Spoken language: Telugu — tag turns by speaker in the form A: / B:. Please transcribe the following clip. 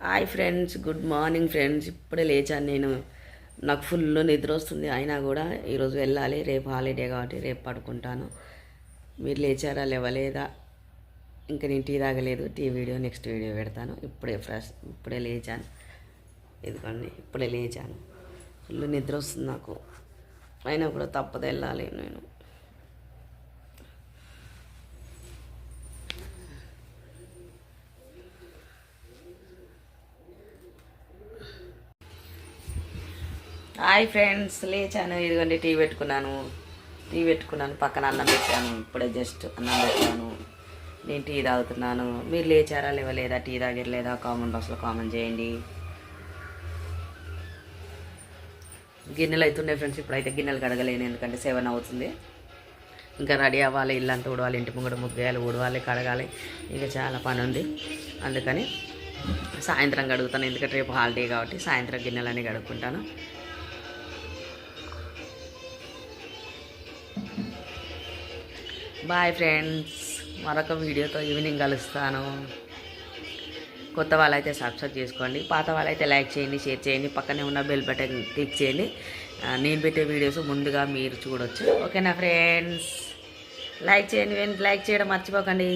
A: Hi friends, good morning friends. ఇప్పుడే లేచాను నేను. నాకు ఫుల్ నిద్ర వస్తుంది, అయినా కూడా ఈరోజు వెళ్ళాలి. రేపు హాలిడే కాబట్టి రేపు పడుకుంటాను. మీరు లేచారా లేవలేదా? ఇంకా నేను టీ తాగలేదు. టీ వీడియో నెక్స్ట్ వీడియో పెడతాను. ఇప్పుడే లేచాను. ఇదిగోండి, ఇప్పుడే లేచాను. ఫుల్ నిద్ర వస్తుంది నాకు, అయినా కూడా తప్పదు, వెళ్ళాలి నేను. హాయ్ ఫ్రెండ్స్, లేచాను. ఇదిగోండి టీ పెట్టుకున్నాను, పక్కన అన్నం పెట్టాను. ఇప్పుడే జస్ట్ అన్నం పెట్టాను. నేను టీ తాగుతున్నాను. మీరు లేచారా లేవలేదా? టీ తాగలేదా? కామెంట్ బాక్స్లో కామెంట్ చేయండి. గిన్నెలు అవుతున్నాయి ఫ్రెండ్స్. ఇప్పుడైతే గిన్నెలు కడగలేను, ఎందుకంటే 7 అవుతుంది. ఇంకా రెడీ అవ్వాలి, ఇల్లంతా ఊడవాలి, ఇంటి ముంగడ ముగ్గేయాలి, ఊడవాలి, కడగాలి. ఇంకా చాలా పని ఉంది. అందుకని సాయంత్రం కడుగుతాను, ఎందుకంటే రేపు హాలిడే కాబట్టి సాయంత్రం గిన్నెలన్నీ కడుక్కుంటాను. బాయ్ ఫ్రెండ్స్, మరొక వీడియోతో ఈవినింగ్ కలుస్తాను. కొత్త వాళ్ళైతే సబ్స్క్రైబ్ చేసుకోండి, పాత వాళ్ళైతే లైక్ చేయండి, షేర్ చేయండి, పక్కనే ఉన్న బెల్ బటన్ క్లిక్ చేయండి. నేను పెట్టే వీడియోస్ ముందుగా మీరు చూడొచ్చు. ఓకేనా ఫ్రెండ్స్? లైక్ చేయండి, లైక్ చేయడం మర్చిపోకండి.